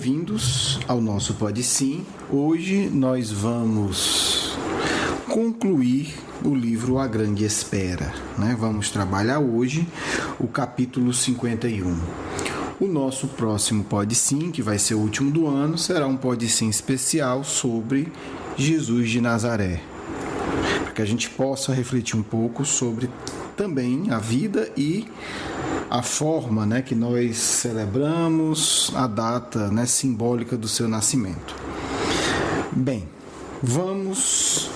bem-vindos ao nosso Pode Sim. Hoje nós vamos concluir o livro A Grande Espera, né? Vamos trabalhar hoje o capítulo 51. O nosso próximo Pode Sim, que vai ser o último do ano, será um Pode Sim especial sobre Jesus de Nazaré, para que a gente possa refletir um pouco sobre também a vida e a forma, né, que nós celebramos a data, né, simbólica do seu nascimento. Bem, vamos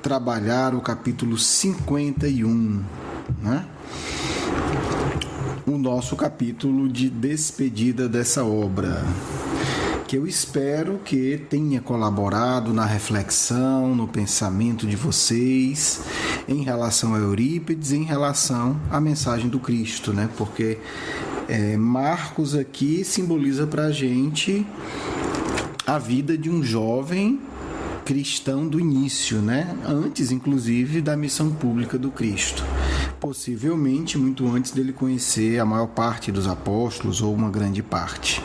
trabalhar o capítulo 51, né? O nosso capítulo de despedida dessa obra, que eu espero que tenha colaborado na reflexão, no pensamento de vocês em relação a Eurípides, em relação à mensagem do Cristo, né? Porque Marcos aqui simboliza para a gente a vida de um jovem cristão do início, né? Antes, inclusive, da missão pública do Cristo. Possivelmente muito antes dele conhecer a maior parte dos apóstolos ou uma grande parte.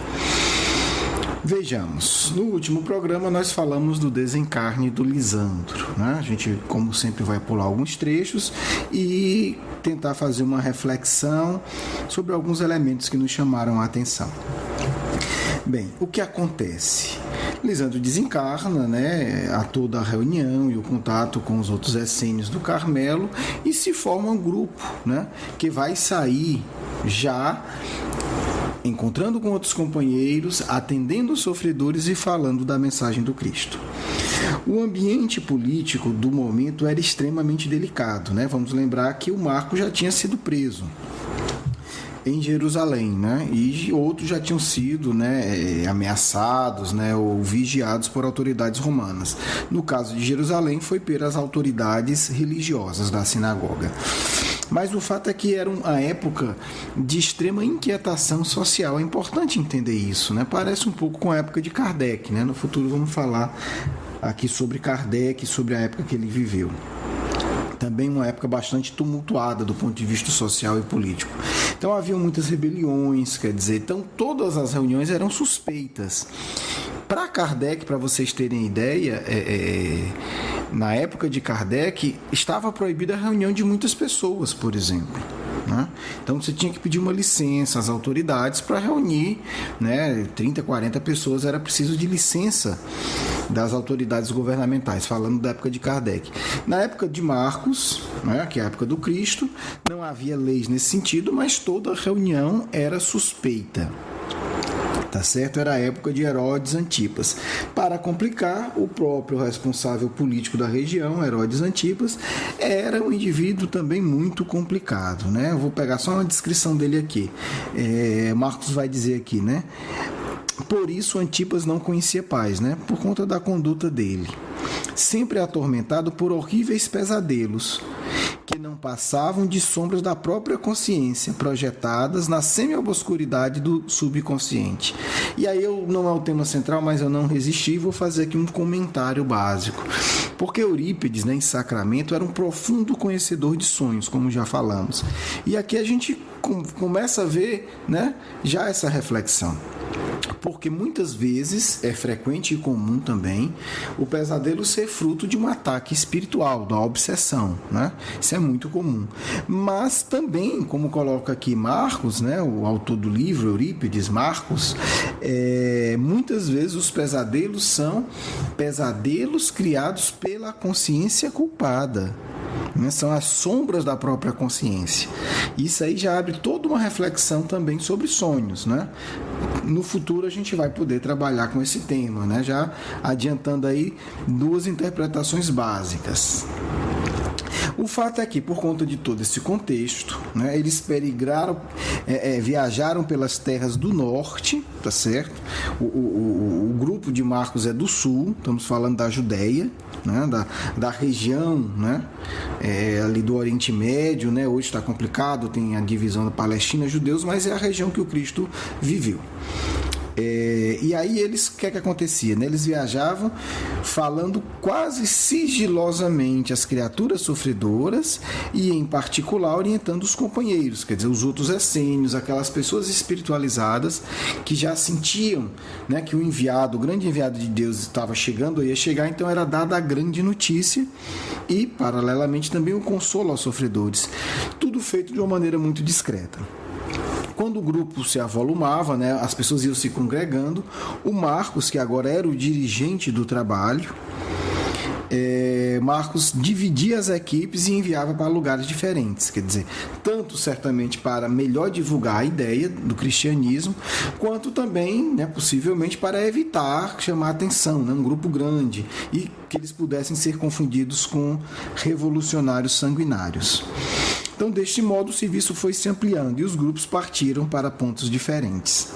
Vejamos, no último programa nós falamos do desencarne do Lisandro, né? A gente, como sempre, vai pular alguns trechos e tentar fazer uma reflexão sobre alguns elementos que nos chamaram a atenção. Bem, o que acontece? Lisandro desencarna, né, a toda a reunião e o contato com os outros essênios do Carmelo, e se forma um grupo, né, que vai sair já encontrando com outros companheiros, atendendo os sofredores e falando da mensagem do Cristo. O ambiente político do momento era extremamente delicado, né? Vamos lembrar que o Marco já tinha sido preso em Jerusalém, né? E outros já tinham sido, né, ameaçados, né, ou vigiados por autoridades romanas. No caso de Jerusalém, foi pelas autoridades religiosas da sinagoga. Mas o fato é que era uma época de extrema inquietação social. É importante entender isso, né? Parece um pouco com a época de Kardec, né? No futuro vamos falar aqui sobre Kardec, sobre a época que ele viveu. Também uma época bastante tumultuada do ponto de vista social e político. Então havia muitas rebeliões, quer dizer, então todas as reuniões eram suspeitas. Para Kardec, para vocês terem ideia, na época de Kardec, estava proibida a reunião de muitas pessoas, por exemplo, né? Então você tinha que pedir uma licença às autoridades para reunir, né, 30, 40 pessoas, era preciso de licença das autoridades governamentais, falando da época de Kardec. Na época de Marcos, né, que é a época do Cristo, não havia leis nesse sentido, mas toda reunião era suspeita. Tá certo? Era a época de Herodes Antipas. Para complicar, o próprio responsável político da região, Herodes Antipas, era um indivíduo também muito complicado, né? Eu vou pegar só uma descrição dele aqui. Marcos vai dizer aqui, né? Por isso Antipas não conhecia paz, né? Por conta da conduta dele. Sempre atormentado por horríveis pesadelos, que não passavam de sombras da própria consciência, projetadas na semi-obscuridade do subconsciente. E aí não é o tema central, mas eu não resisti e vou fazer aqui um comentário básico. Porque Eurípides, né, em Sacramento, era um profundo conhecedor de sonhos, como já falamos. E aqui a gente começa a ver, né, já essa reflexão. Porque muitas vezes é frequente e comum também o pesadelo ser fruto de um ataque espiritual, da obsessão, né? Isso é muito comum. Mas também, como coloca aqui Marcos, né, o autor do livro, Eurípides, Marcos, muitas vezes os pesadelos são pesadelos criados pela consciência culpada. São as sombras da própria consciência. Isso aí já abre toda uma reflexão também sobre sonhos, né? No futuro a gente vai poder trabalhar com esse tema, né? Já adiantando aí duas interpretações básicas. O fato é que, por conta de todo esse contexto, né, eles viajaram pelas terras do norte, tá certo? O grupo de Marcos é do sul, estamos falando da Judéia, né, da região, né, ali do Oriente Médio, né, hoje está complicado, tem a divisão da Palestina, judeus, mas é a região que o Cristo viveu. E aí o que é que acontecia? Né? Eles viajavam falando quase sigilosamente às criaturas sofredoras e, em particular, orientando os companheiros, quer dizer, os outros essênios, aquelas pessoas espiritualizadas que já sentiam, né, que o grande enviado de Deus estava chegando, ia chegar, então era dada a grande notícia e, paralelamente, também o consolo aos sofredores. Tudo feito de uma maneira muito discreta. Quando o grupo se avolumava, né, as pessoas iam se congregando, o Marcos, que agora era o dirigente do trabalho, Marcos dividia as equipes e enviava para lugares diferentes, quer dizer, tanto certamente para melhor divulgar a ideia do cristianismo, quanto também, né, possivelmente, para evitar chamar atenção, né, um grupo grande, e que eles pudessem ser confundidos com revolucionários sanguinários. Então, deste modo, o serviço foi se ampliando e os grupos partiram para pontos diferentes.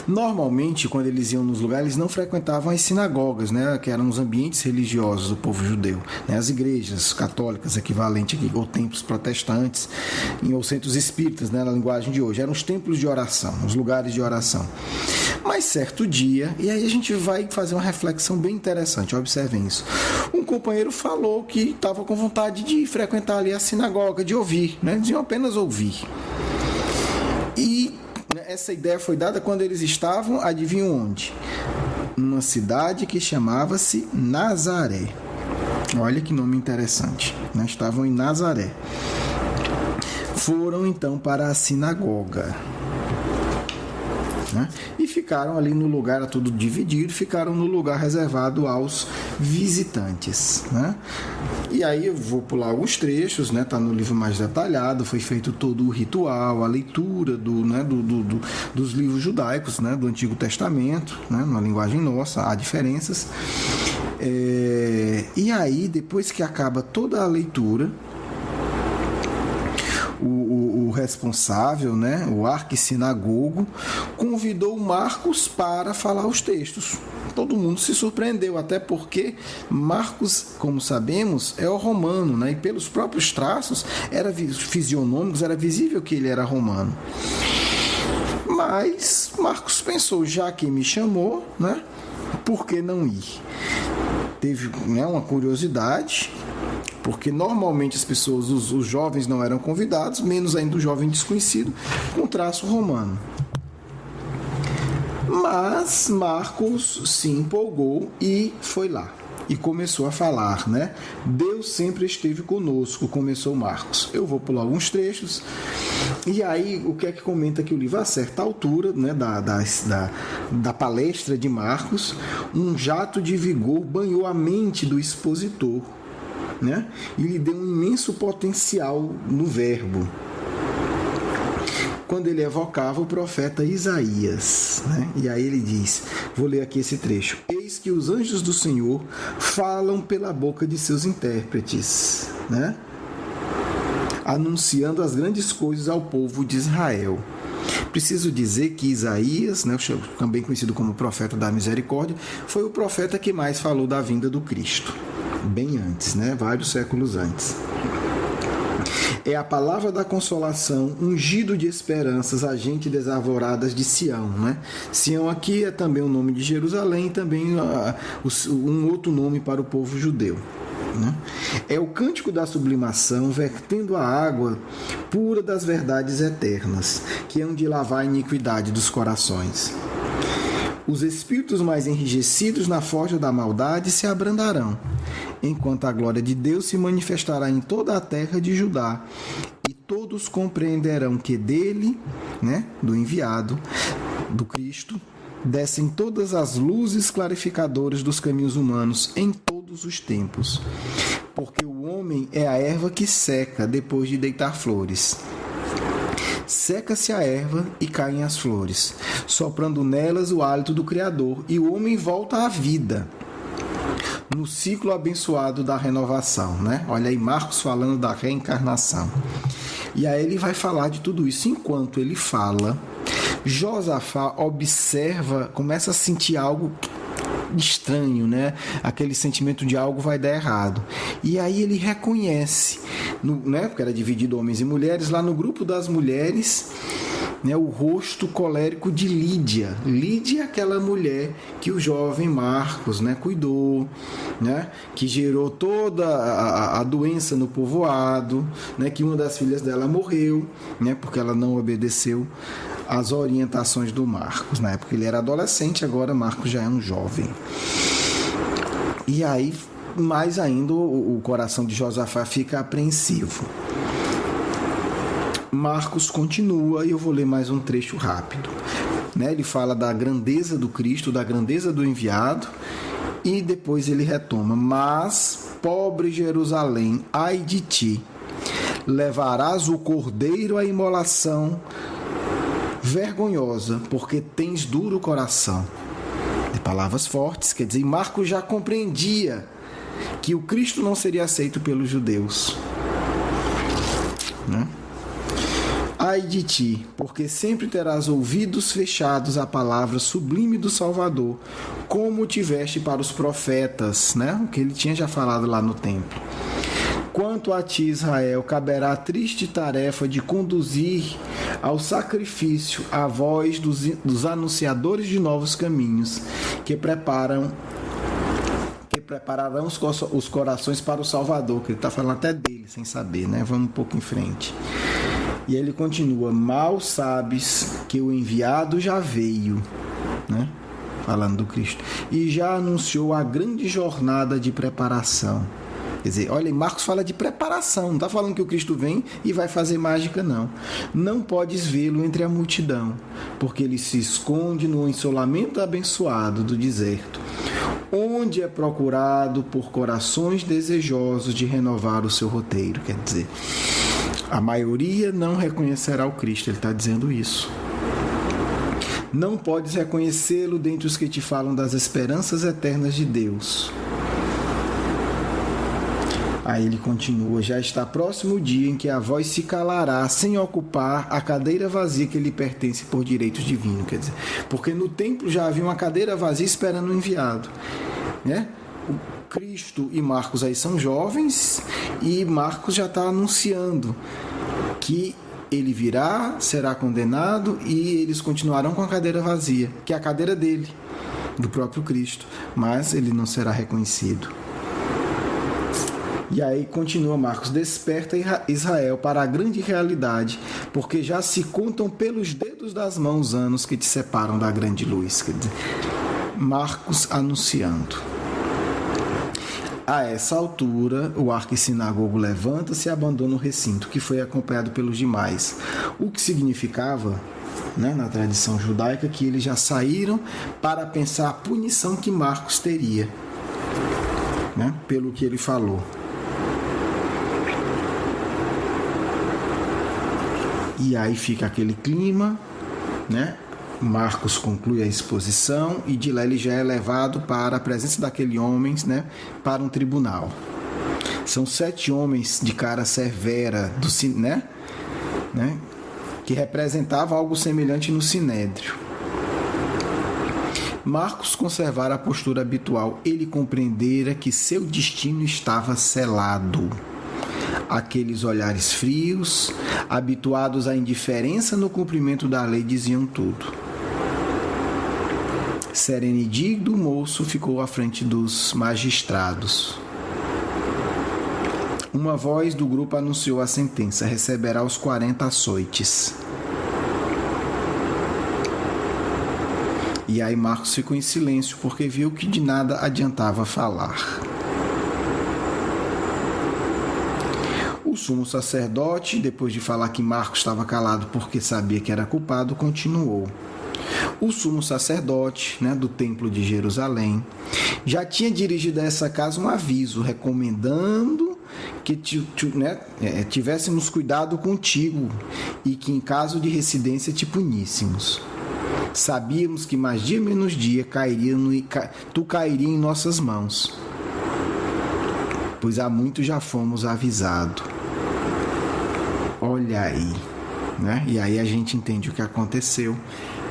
Normalmente, quando eles iam nos lugares, eles não frequentavam as sinagogas, né, que eram os ambientes religiosos do povo judeu, né, as igrejas católicas, equivalente aqui, ou templos protestantes, ou centros espíritas, né, na linguagem de hoje. Eram os templos de oração, os lugares de oração. Mas certo dia, e aí a gente vai fazer uma reflexão bem interessante, observem isso. Um companheiro falou que estava com vontade de frequentar ali a sinagoga, de ouvir, né, de apenas ouvir. E essa ideia foi dada quando eles estavam, adivinham onde? Numa cidade que chamava-se Nazaré. Olha que nome interessante, né? Estavam em Nazaré. Foram então para a sinagoga, né? E ficaram ali no lugar, era tudo dividido, ficaram no lugar reservado aos visitantes, né? E aí eu vou pular alguns trechos, né? Tá no livro mais detalhado, foi feito todo o ritual, a leitura dos livros judaicos, né? Do Antigo Testamento, né? Na linguagem nossa, há diferenças. E aí, depois que acaba toda a leitura, o responsável, né, o arquissinagogo, convidou Marcos para falar os textos. Todo mundo se surpreendeu, até porque Marcos, como sabemos, é o romano, né, e pelos próprios traços fisionômicos, era visível que ele era romano. Mas Marcos pensou, já que me chamou, né, por que não ir? Teve, né, uma curiosidade, porque normalmente as pessoas, os jovens não eram convidados, menos ainda o jovem desconhecido, com traço romano. Mas Marcos se empolgou e foi lá. E começou a falar, né? Deus sempre esteve conosco, começou Marcos. Eu vou pular alguns trechos. E aí, o que é que comenta que o livro? A certa altura, né, da palestra de Marcos, um jato de vigor banhou a mente do expositor, né? E lhe deu um imenso potencial no verbo, quando ele evocava o profeta Isaías, né? E aí ele diz, vou ler aqui esse trecho: eis que os anjos do Senhor falam pela boca de seus intérpretes, né? Anunciando as grandes coisas ao povo de Israel. Preciso dizer que Isaías, né, também conhecido como profeta da misericórdia, foi o profeta que mais falou da vinda do Cristo, bem antes, né? Vários séculos antes. É a palavra da consolação, ungido de esperanças, a gente desarvoradas de Sião, né? Sião aqui é também o nome de Jerusalém, também um outro nome para o povo judeu, né? É o cântico da sublimação, vertendo a água pura das verdades eternas, que hão de lavar a iniquidade dos corações. Os espíritos mais enrijecidos na forja da maldade se abrandarão, enquanto a glória de Deus se manifestará em toda a terra de Judá, e todos compreenderão que dele, né, do enviado, do Cristo, descem todas as luzes clarificadoras dos caminhos humanos em todos os tempos. Porque o homem é a erva que seca depois de deitar flores. Seca-se a erva e caem as flores, soprando nelas o hálito do Criador, e o homem volta à vida, no ciclo abençoado da renovação, né? Olha aí Marcos falando da reencarnação. E aí ele vai falar de tudo isso. Enquanto ele fala, Josafá observa, começa a sentir algo estranho, né? Aquele sentimento de algo vai dar errado. E aí ele reconhece, né? Porque era dividido homens e mulheres, lá no grupo das mulheres né, o rosto colérico de Lídia. Lídia é aquela mulher que o jovem Marcos, né, cuidou, né, que gerou toda a doença no povoado, né, que uma das filhas dela morreu, né, porque ela não obedeceu às orientações do Marcos. Na época ele era adolescente, agora Marcos já é um jovem. E aí, mais ainda, o coração de Josafá fica apreensivo. Marcos continua, e eu vou ler mais um trecho rápido. Né? Ele fala da grandeza do Cristo, da grandeza do enviado, e depois ele retoma: mas, pobre Jerusalém, ai de ti, levarás o cordeiro à imolação vergonhosa, porque tens duro coração. De palavras fortes, quer dizer, Marcos já compreendia que o Cristo não seria aceito pelos judeus, né? Ai de ti, porque sempre terás ouvidos fechados à palavra sublime do Salvador, como tiveste para os profetas, né? O que ele tinha já falado lá no templo. Quanto a ti, Israel, caberá a triste tarefa de conduzir ao sacrifício a voz dos anunciadores de novos caminhos, que prepararão os corações para o Salvador, que ele está falando até dele, sem saber, né? Vamos um pouco em frente. E ele continua: mal sabes que o enviado já veio, né? Falando do Cristo, e já anunciou a grande jornada de preparação. Quer dizer, olha, Marcos fala de preparação, não está falando que o Cristo vem e vai fazer mágica, não. Não podes vê-lo entre a multidão, porque ele se esconde no ensolamento abençoado do deserto, onde é procurado por corações desejosos de renovar o seu roteiro. Quer dizer, a maioria não reconhecerá o Cristo, ele está dizendo isso. Não podes reconhecê-lo dentre os que te falam das esperanças eternas de Deus. Aí ele continua: já está próximo o dia em que a voz se calará sem ocupar a cadeira vazia que lhe pertence por direitos divinos. Quer dizer, porque no templo já havia uma cadeira vazia esperando o enviado, né? O Cristo e Marcos aí são jovens, e Marcos já está anunciando que ele virá, será condenado, e eles continuarão com a cadeira vazia, que é a cadeira dele, do próprio Cristo, mas ele não será reconhecido. E aí continua Marcos: desperta Israel para a grande realidade, porque já se contam pelos dedos das mãos anos que te separam da grande luz. Quer dizer, Marcos anunciando. A essa altura, o arquissinagogo levanta-se e abandona o recinto, que foi acompanhado pelos demais. O que significava, né, na tradição judaica, que eles já saíram para pensar a punição que Marcos teria, né, pelo que ele falou. E aí fica aquele clima, né? Marcos conclui a exposição e de lá ele já é levado para a presença daquele homem, né, para um tribunal. São 7 homens de cara severa, né, que representava algo semelhante no Sinédrio. Marcos conservara a postura habitual. Ele compreendera que seu destino estava selado. Aqueles olhares frios, habituados à indiferença no cumprimento da lei, diziam tudo. Sereno e digno, o moço ficou à frente dos magistrados. Uma voz do grupo anunciou a sentença: receberá os 40 açoites. E aí Marcos ficou em silêncio, porque viu que de nada adiantava falar. O sumo sacerdote, depois de falar que Marcos estava calado porque sabia que era culpado, continuou. O sumo sacerdote, né, do templo de Jerusalém já tinha dirigido a essa casa um aviso recomendando que tivéssemos cuidado contigo e que em caso de reincidência te puníssemos. Sabíamos que mais dia menos dia tu cairia em nossas mãos, pois há muito já fomos avisados. Olha aí, né? E aí a gente entende o que aconteceu.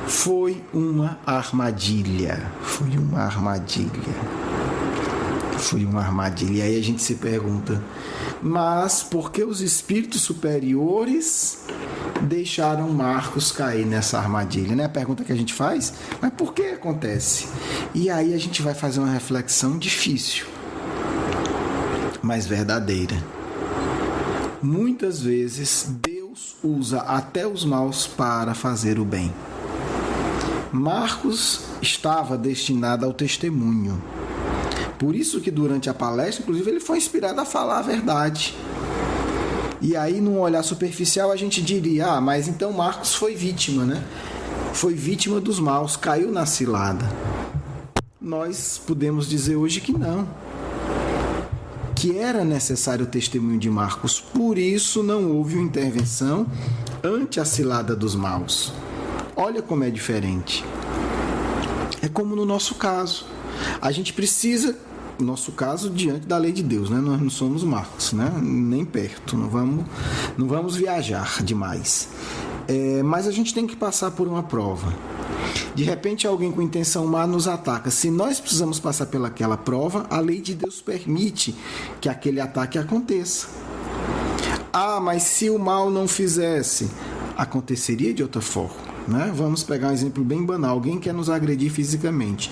Foi uma armadilha. Foi uma armadilha. Foi uma armadilha. E aí a gente se pergunta, mas por que os espíritos superiores deixaram Marcos cair nessa armadilha? Né? A pergunta que a gente faz, mas por que acontece? E aí a gente vai fazer uma reflexão difícil, mas verdadeira. Muitas vezes Deus usa até os maus para fazer o bem. Marcos estava destinado ao testemunho. Por isso que durante a palestra, inclusive, ele foi inspirado a falar a verdade. E aí, num olhar superficial, a gente diria, mas então Marcos foi vítima, né? Foi vítima dos maus, caiu na cilada. Nós podemos dizer hoje que não. Que era necessário o testemunho de Marcos. Por isso não houve uma intervenção ante a cilada dos maus. Olha como é diferente. É como no nosso caso. A gente precisa, no nosso caso, diante da lei de Deus, né? Nós não somos Marcos, né? Nem perto, não vamos viajar demais. Mas a gente tem que passar por uma prova. De repente alguém com intenção má nos ataca. Se nós precisamos passar pelaquela prova, a lei de Deus permite que aquele ataque aconteça. Mas se o mal não fizesse, aconteceria de outra forma, né? Vamos pegar um exemplo bem banal. Alguém quer nos agredir fisicamente.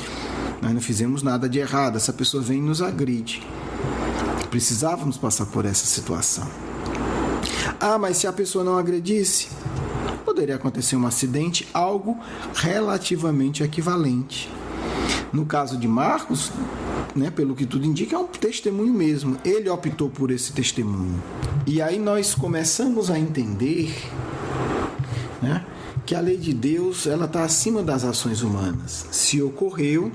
Nós não fizemos nada de errado, essa pessoa vem e nos agride. Precisávamos passar por essa situação. Mas se a pessoa não agredisse, poderia acontecer um acidente, algo relativamente equivalente. No caso de Marcos, né, pelo que tudo indica, é um testemunho mesmo. Ele optou por esse testemunho. E aí nós começamos a entender, né, que a lei de Deus ela está acima das ações humanas. Se ocorreu,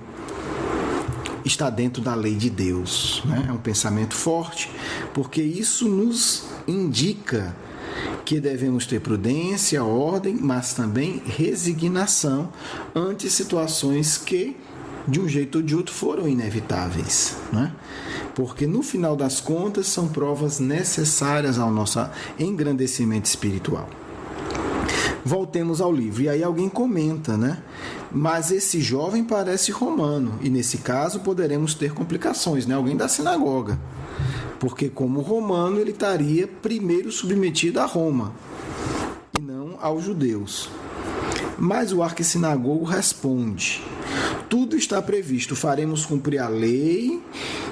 está dentro da lei de Deus, né? É um pensamento forte, porque isso nos indica que devemos ter prudência, ordem, mas também resignação ante situações que, de um jeito ou de outro, foram inevitáveis, né? Porque no final das contas são provas necessárias ao nosso engrandecimento espiritual. Voltemos ao livro. E aí alguém comenta, né? Mas esse jovem parece romano. E nesse caso poderemos ter complicações, né? Alguém da sinagoga. Porque como romano ele estaria primeiro submetido a Roma e não aos judeus. Mas o arquissinagogo responde: tudo está previsto, faremos cumprir a lei,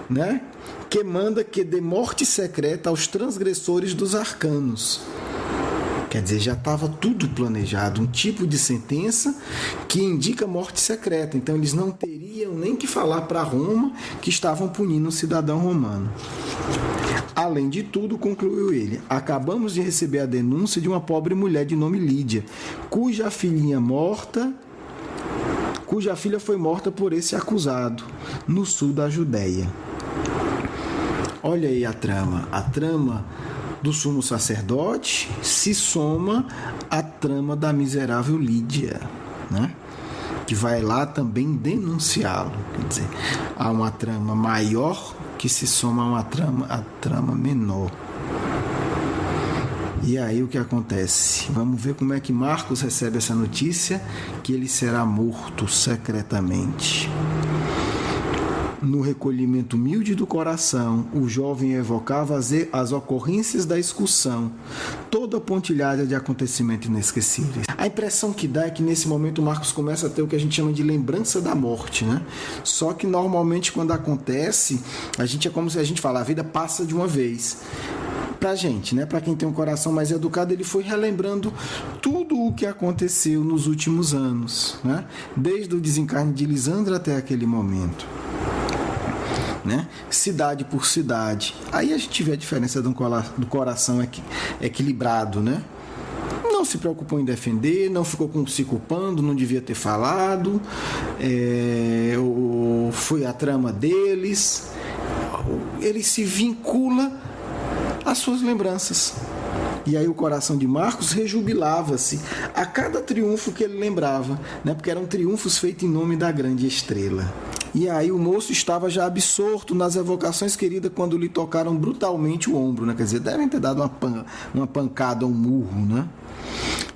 né? Que manda que dê morte secreta aos transgressores dos arcanos. Quer dizer, já estava tudo planejado, um tipo de sentença que indica morte secreta. Então, eles não teriam nem que falar para Roma que estavam punindo um cidadão romano. Além de tudo, concluiu ele, acabamos de receber a denúncia de uma pobre mulher de nome Lídia, cuja filha foi morta por esse acusado, no sul da Judéia. Olha aí a trama. A trama do sumo sacerdote se soma à trama da miserável Lídia, né? Que vai lá também denunciá-lo. Quer dizer, há uma trama maior que se soma a uma trama menor. E aí o que acontece? Vamos ver como é que Marcos recebe essa notícia, que ele será morto secretamente. No recolhimento humilde do coração, o jovem evocava as ocorrências da excursão, toda a pontilhada de acontecimentos inesquecíveis. A impressão que dá é que nesse momento Marcos começa a ter o que a gente chama de lembrança da morte, né? Só que normalmente quando acontece, a gente é como se a gente fala, a vida passa de uma vez. Pra gente, né? Para quem tem um coração mais educado, ele foi relembrando tudo o que aconteceu nos últimos anos, né? Desde o desencarne de Lisandro até aquele momento. Né? Cidade por cidade. Aí a gente vê a diferença do coração equilibrado, né? Não se preocupou em defender, não ficou se culpando, não devia ter falado, foi a trama deles. Ele se vincula às suas lembranças. E aí o coração de Marcos rejubilava-se a cada triunfo que ele lembrava, né? Porque eram triunfos feitos em nome da grande estrela. E aí o moço estava já absorto nas evocações queridas quando lhe tocaram brutalmente o ombro, né? Quer dizer, devem ter dado uma pancada, um murro, né?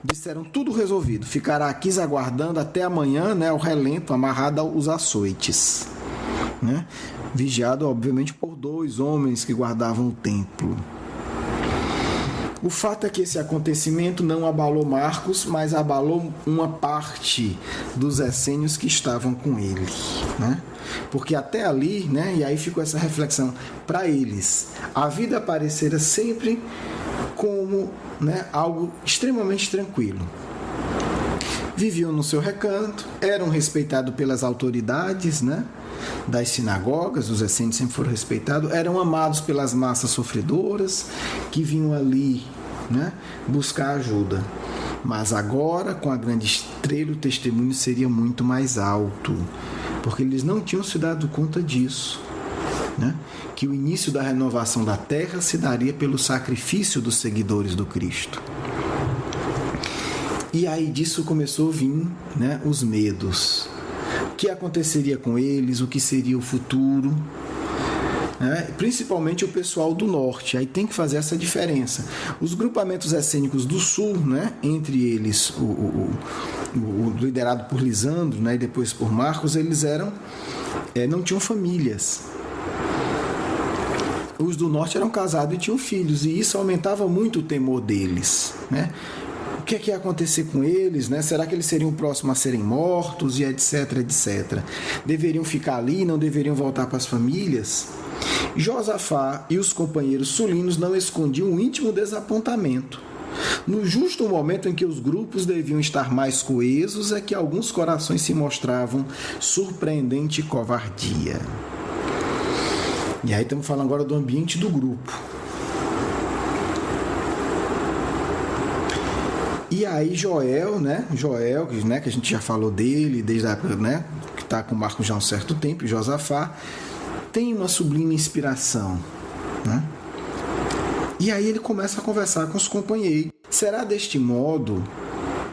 Disseram tudo resolvido, ficará aqui aguardando até amanhã, né? Ao relento, amarrado aos açoites. né? Vigiado, obviamente, por 2 homens que guardavam o templo. O fato é que esse acontecimento não abalou Marcos, mas abalou uma parte dos essênios que estavam com ele, né? Porque até ali, né, e aí ficou essa reflexão, para eles, a vida aparecera sempre como, né, algo extremamente tranquilo. Viviam no seu recanto, eram respeitados pelas autoridades, né, das sinagogas, os essênios sempre foram respeitados, eram amados pelas massas sofredoras que vinham ali, né, buscar ajuda. Mas agora, com a grande estrela, o testemunho seria muito mais alto, porque eles não tinham se dado conta disso, né? Que o início da renovação da terra se daria pelo sacrifício dos seguidores do Cristo. E aí disso começou a vir, né, os medos. O que aconteceria com eles, o que seria o futuro, né? Principalmente o pessoal do norte. Aí tem que fazer essa diferença. Os grupamentos essênicos do sul, né, entre eles o liderado por Lisandro, né, e depois por Marcos, eles não tinham famílias. Os do norte eram casados e tinham filhos, e isso aumentava muito o temor deles, né? O que é que ia acontecer com eles, né? Será que eles seriam próximos a serem mortos, e etc, etc. Deveriam ficar ali, não deveriam voltar para as famílias? Josafá e os companheiros sulinos não escondiam o íntimo desapontamento. No justo momento em que os grupos deviam estar mais coesos, é que alguns corações se mostravam surpreendente covardia. E aí estamos falando agora do ambiente do grupo. E aí Joel, que a gente já falou dele, desde a época, né, que está com Marcos já há um certo tempo, e Josafá, tem uma sublime inspiração, né? E aí ele começa a conversar com os companheiros. Será deste modo,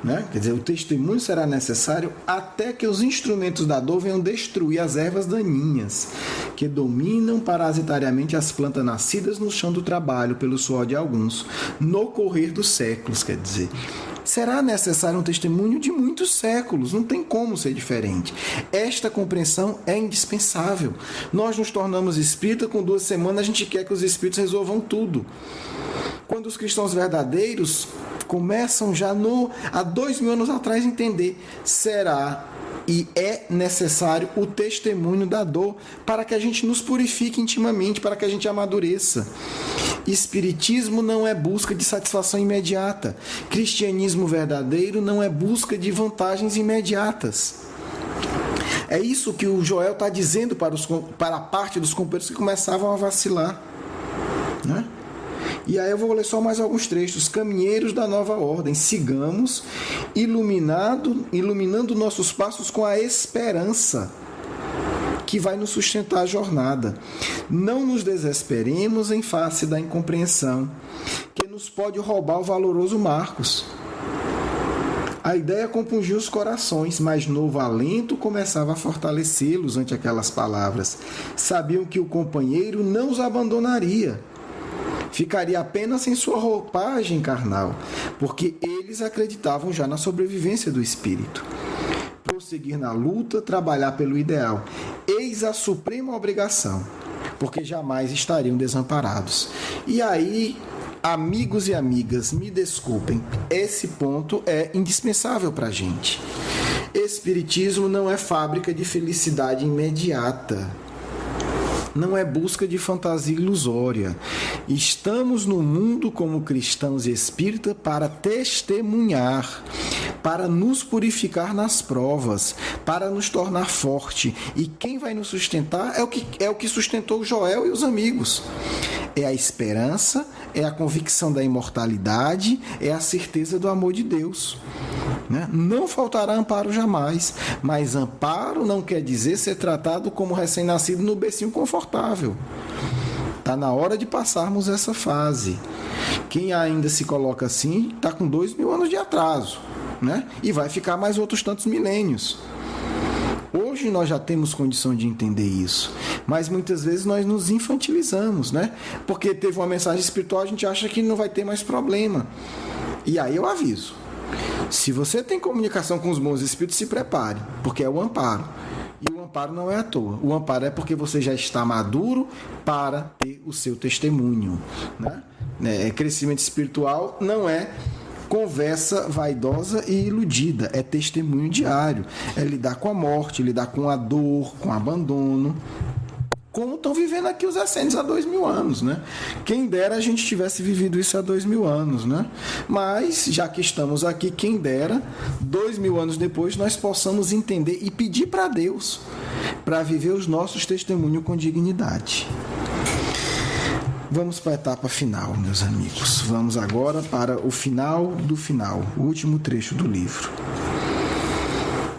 né? Quer dizer, o testemunho será necessário até que os instrumentos da dor venham destruir as ervas daninhas que dominam parasitariamente as plantas nascidas no chão do trabalho pelo suor de alguns, no correr dos séculos, quer dizer. Será necessário um testemunho de muitos séculos, não tem como ser diferente. Esta compreensão é indispensável. Nós nos tornamos espíritas, com 2 semanas a gente quer que os espíritos resolvam tudo. Quando os cristãos verdadeiros começam já há 2000 anos atrás a entender, será e é necessário o testemunho da dor para que a gente nos purifique intimamente, para que a gente amadureça. Espiritismo não é busca de satisfação imediata. Cristianismo verdadeiro não é busca de vantagens imediatas. É isso que o Joel está dizendo para a parte dos companheiros que começavam a vacilar, né? E aí eu vou ler só mais alguns trechos. Caminheiros da nova ordem, sigamos iluminando nossos passos com a esperança que vai nos sustentar a jornada. Não nos desesperemos em face da incompreensão, que nos pode roubar o valoroso Marcos. A ideia compungiu os corações, mas novo alento começava a fortalecê-los ante aquelas palavras. Sabiam que o companheiro não os abandonaria. Ficaria apenas em sua roupagem carnal, porque eles acreditavam já na sobrevivência do espírito. Prosseguir na luta, trabalhar pelo ideal, eis a suprema obrigação, porque jamais estariam desamparados. E aí, amigos e amigas, me desculpem, esse ponto é indispensável para a gente. Espiritismo não é fábrica de felicidade imediata. Não é busca de fantasia ilusória. Estamos no mundo como cristãos e espíritas para testemunhar, para nos purificar nas provas, para nos tornar forte. E quem vai nos sustentar é o que sustentou Joel e os amigos. É a esperança, é a convicção da imortalidade, é a certeza do amor de Deus. Não faltará amparo jamais, mas amparo não quer dizer ser tratado como recém-nascido no bercinho confortável. Está na hora de passarmos essa fase. Quem ainda se coloca assim está com 2000 anos de atraso, né? E vai ficar mais outros tantos milênios. Hoje nós já temos condição de entender isso, mas muitas vezes nós nos infantilizamos, né? Porque teve uma mensagem espiritual, a gente acha que não vai ter mais problema. E aí eu aviso. Se você tem comunicação com os bons espíritos, se prepare, porque é o amparo. E o amparo não é à toa. O amparo é porque você já está maduro para ter o seu testemunho, né? Crescimento espiritual não é conversa vaidosa e iludida, é testemunho diário, é lidar com a morte, lidar com a dor, com o abandono, como estão vivendo aqui os essênios há 2000 anos, né? Quem dera a gente tivesse vivido isso há 2000 anos, né? Mas, já que estamos aqui, quem dera, 2000 anos depois, nós possamos entender e pedir para Deus para viver os nossos testemunhos com dignidade. Vamos para a etapa final, meus amigos. Vamos agora para o final do final, o último trecho do livro.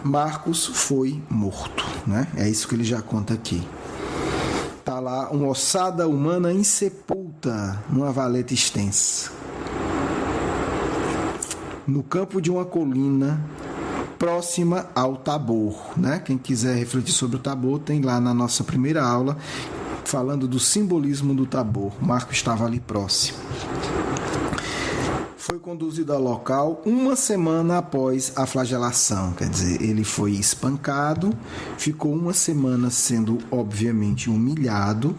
Marcos foi morto, né? É isso que ele já conta aqui. Está lá uma ossada humana insepulta numa valeta extensa, no campo de uma colina próxima ao Tabor, né? Quem quiser refletir sobre o Tabor, tem lá na nossa primeira aula, falando do simbolismo do Tabor. Marcos estava ali próximo. Foi conduzido ao local uma semana após a flagelação, quer dizer, ele foi espancado, ficou uma semana sendo obviamente humilhado,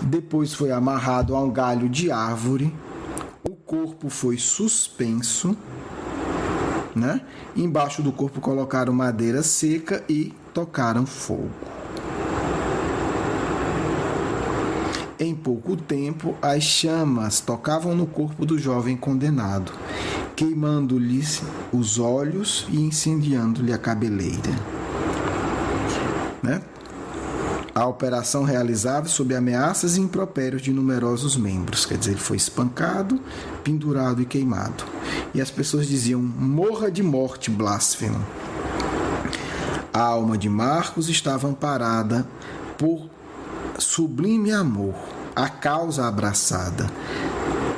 depois foi amarrado a um galho de árvore, o corpo foi suspenso, né? Embaixo do corpo colocaram madeira seca e tocaram fogo. Em pouco tempo, as chamas tocavam no corpo do jovem condenado, queimando-lhe os olhos e incendiando-lhe a cabeleira. Né? A operação realizava sob ameaças e impropérios de numerosos membros. Quer dizer, ele foi espancado, pendurado e queimado. E as pessoas diziam: morra de morte, blasfemo. A alma de Marcos estava amparada por sublime amor, a causa abraçada,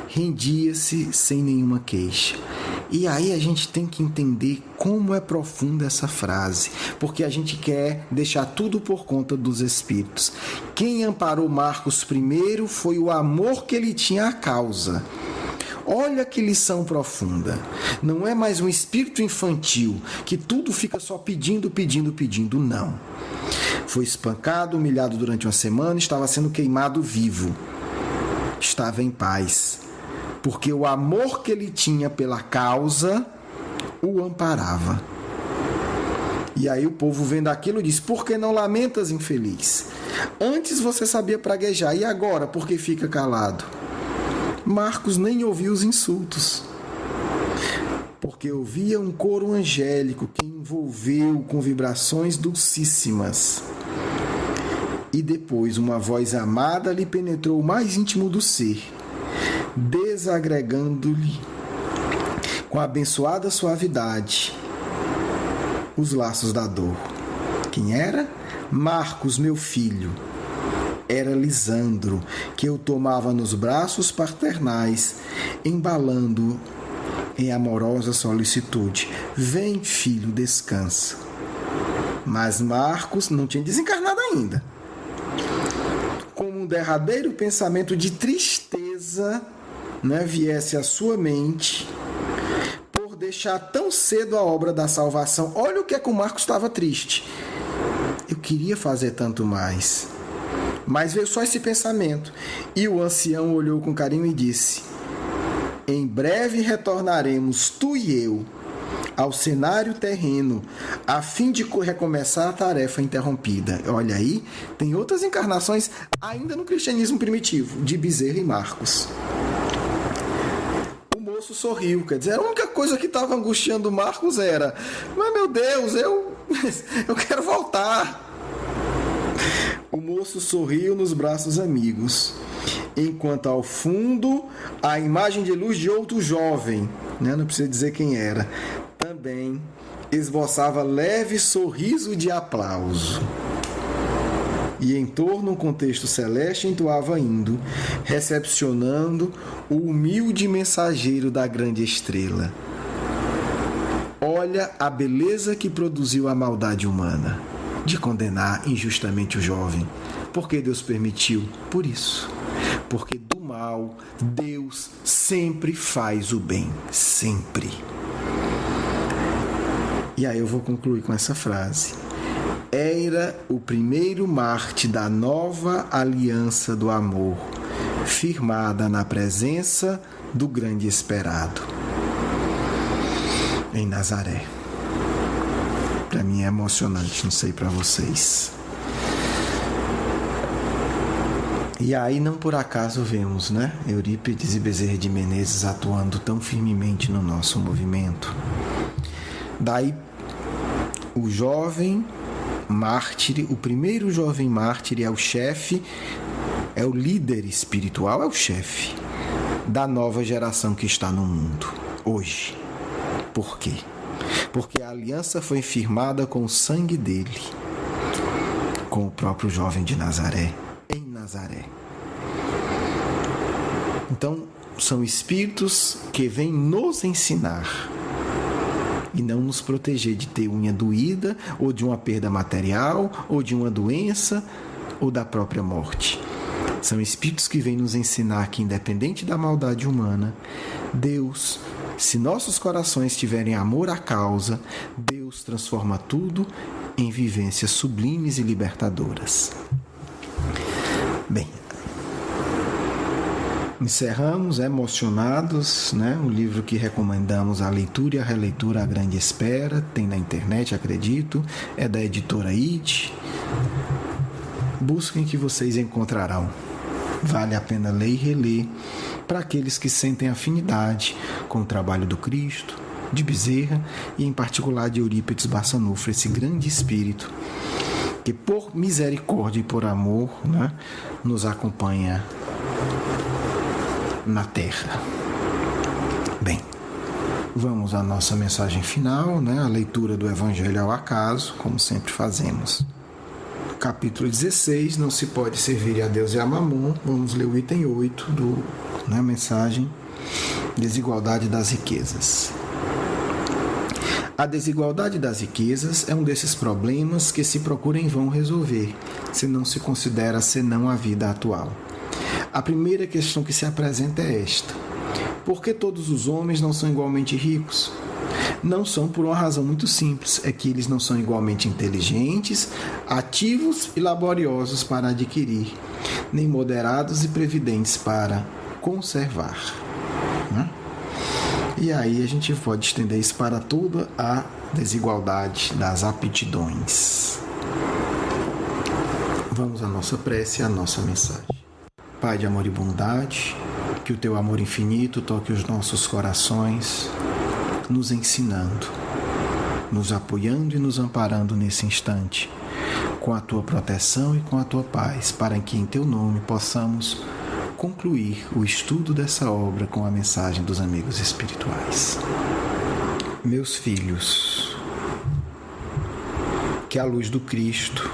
rendia-se sem nenhuma queixa. E aí a gente tem que entender como é profunda essa frase, porque a gente quer deixar tudo por conta dos espíritos. Quem amparou Marcos primeiro foi o amor que ele tinha à causa. Olha que lição profunda. Não é mais um espírito infantil que tudo fica só pedindo, não. Foi espancado, humilhado durante uma semana, estava sendo queimado vivo. Estava em paz, porque o amor que ele tinha pela causa o amparava. E aí o povo vendo aquilo diz: por que não lamentas, infeliz? Antes você sabia praguejar, e agora por que fica calado? Marcos nem ouviu os insultos, porque ouvia um coro angélico que envolveu com vibrações dulcíssimas. E depois uma voz amada lhe penetrou o mais íntimo do ser, desagregando-lhe com abençoada suavidade os laços da dor. Quem era? Marcos, meu filho. Era Lisandro, que eu tomava nos braços paternais, embalando em amorosa solicitude. Vem, filho, descansa. Mas Marcos não tinha desencarnado ainda. Como um derradeiro pensamento de tristeza, né, viesse à sua mente por deixar tão cedo a obra da salvação. Olha o que é que o Marcos estava triste. Eu queria fazer tanto mais. Mas veio só esse pensamento. E o ancião olhou com carinho e disse: em breve retornaremos, tu e eu, ao cenário terreno, a fim de recomeçar a tarefa interrompida. Olha aí, tem outras encarnações ainda no cristianismo primitivo, de Bezerra e Marcos. O moço sorriu, quer dizer, a única coisa que estava angustiando Marcos era: mas meu Deus, eu quero voltar. O moço sorriu nos braços amigos, enquanto ao fundo a imagem de luz de outro jovem, né, não precisa dizer quem era, também esboçava leve sorriso de aplauso. E em torno um contexto celeste entoava indo, recepcionando o humilde mensageiro da grande estrela. Olha a beleza que produziu a maldade humana de condenar injustamente o jovem. Por que Deus permitiu? Por isso. Porque do mal, Deus sempre faz o bem. Sempre. E aí eu vou concluir com essa frase. era o primeiro mártir da nova aliança do amor, firmada na presença do grande esperado, em Nazaré. Para mim é emocionante, não sei para vocês. E aí não por acaso vemos, Eurípides e Bezerra de Menezes atuando tão firmemente no nosso movimento. Daí o jovem mártir, o primeiro jovem mártir é o chefe, é o líder espiritual, é o chefe da nova geração que está no mundo hoje. Por quê? Porque a aliança foi firmada com o sangue dele, com o próprio jovem de Nazaré, em Nazaré. Então, são espíritos que vêm nos ensinar e não nos proteger de ter unha doída, ou de uma perda material, ou de uma doença, ou da própria morte. São espíritos que vêm nos ensinar que, independente da maldade humana, Deus, se nossos corações tiverem amor à causa, Deus transforma tudo em vivências sublimes e libertadoras. Bem, encerramos emocionados, o livro que recomendamos, a leitura e a releitura, A Grande Espera, tem na internet, acredito, é da editora IT. Busquem que vocês encontrarão. Vale a pena ler e reler para aqueles que sentem afinidade com o trabalho do Cristo, de Bezerra e em particular de Eurípides Barçanufo, esse grande espírito que por misericórdia e por amor nos acompanha na Terra. Bem, vamos à nossa mensagem final, a leitura do Evangelho ao acaso, como sempre fazemos. Capítulo 16, não se pode servir a Deus e a Mamon. Vamos ler o item 8 da mensagem, desigualdade das riquezas. A desigualdade das riquezas é um desses problemas que se procura em vão resolver, se não se considera senão a vida atual. A primeira questão que se apresenta é esta: por que todos os homens não são igualmente ricos? Não são por uma razão muito simples, é que eles não são igualmente inteligentes, ativos e laboriosos para adquirir, nem moderados e previdentes para conservar. E aí a gente pode estender isso para toda a desigualdade das aptidões. Vamos à nossa prece e à nossa mensagem. Pai de amor e bondade, que o teu amor infinito toque os nossos corações, nos ensinando, nos apoiando e nos amparando nesse instante, com a tua proteção e com a tua paz, para que em teu nome possamos concluir o estudo dessa obra com a mensagem dos amigos espirituais. Meus filhos, que a luz do Cristo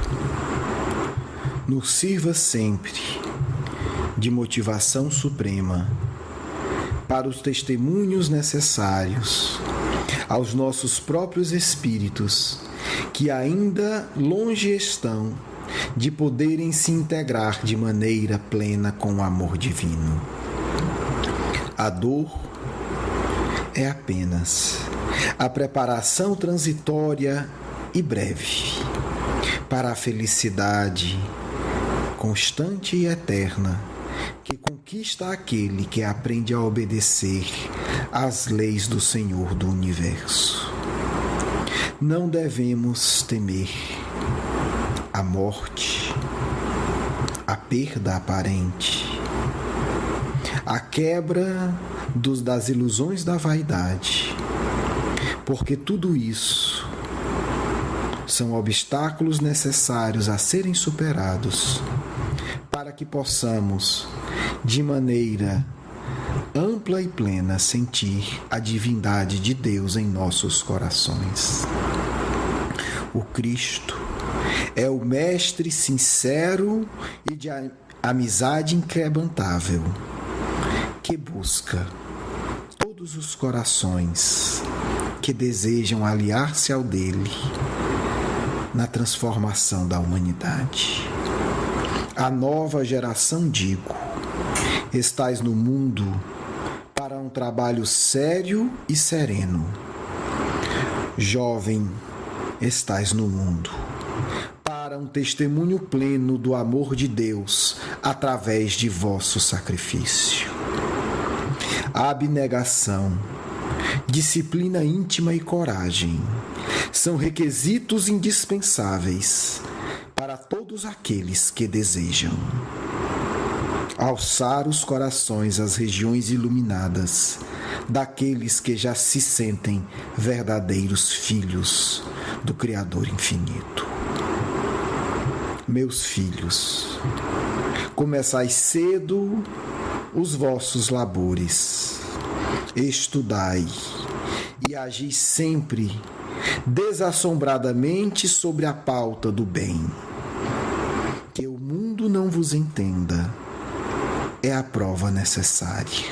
nos sirva sempre de motivação suprema para os testemunhos necessários aos nossos próprios espíritos, que ainda longe estão de poderem se integrar de maneira plena com o amor divino. A dor é apenas a preparação transitória e breve para a felicidade constante e eterna que conquista aquele que aprende a obedecer às leis do Senhor do Universo. Não devemos temer a morte, a perda aparente, a quebra das ilusões da vaidade, porque tudo isso são obstáculos necessários a serem superados para que possamos, de maneira ampla e plena, sentir a divindade de Deus em nossos corações. O Cristo é o mestre sincero e de amizade inquebrantável, que busca todos os corações que desejam aliar-se ao dele na transformação da humanidade. A nova geração, digo, estais no mundo para um trabalho sério e sereno. Jovem, estais no mundo um testemunho pleno do amor de Deus através de vosso sacrifício. A abnegação, disciplina íntima e coragem são requisitos indispensáveis para todos aqueles que desejam alçar os corações às regiões iluminadas daqueles que já se sentem verdadeiros filhos do Criador infinito. Meus filhos, começai cedo os vossos labores, estudai e agi sempre desassombradamente sobre a pauta do bem. Que o mundo não vos entenda é a prova necessária.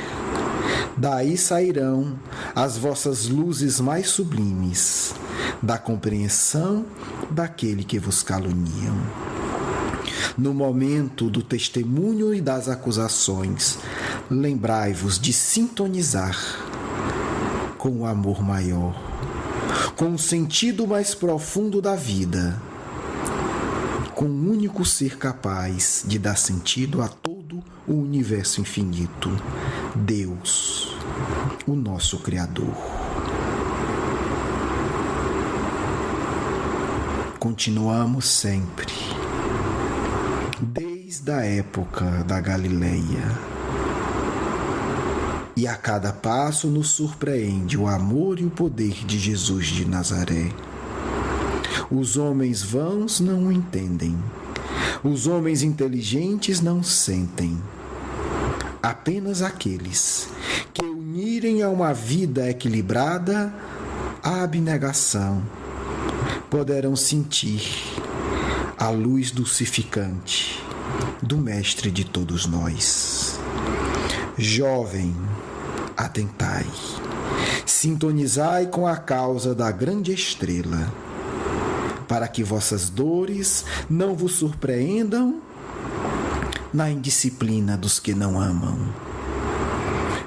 Daí sairão as vossas luzes mais sublimes, da compreensão daquele que vos caluniam. No momento do testemunho e das acusações, lembrai-vos de sintonizar com o amor maior, com o sentido mais profundo da vida, com o único ser capaz de dar sentido a todo o universo infinito, Deus, o nosso Criador. Continuamos sempre, desde a época da Galileia, e a cada passo nos surpreende o amor e o poder de Jesus de Nazaré. Os homens vãos não o entendem, os homens inteligentes não sentem. Apenas aqueles que unirem a uma vida equilibrada a abnegação poderão sentir a luz dulcificante do Mestre de todos nós. Jovem, atentai, sintonizai com a causa da grande estrela, para que vossas dores não vos surpreendam na indisciplina dos que não amam,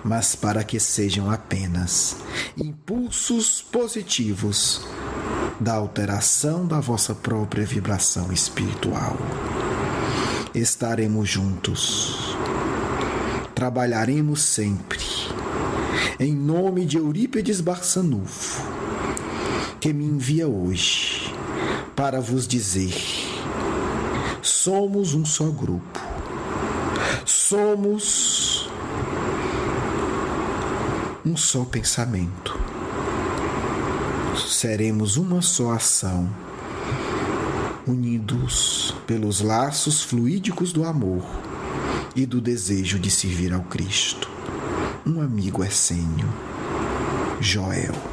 mas para que sejam apenas impulsos positivos da alteração da vossa própria vibração espiritual. Estaremos juntos, trabalharemos sempre, em nome de Eurípides Barçanufo, que me envia hoje para vos dizer: somos um só grupo, somos um só pensamento, seremos uma só ação, unidos pelos laços fluídicos do amor e do desejo de servir ao Cristo. Um amigo essênio, Joel.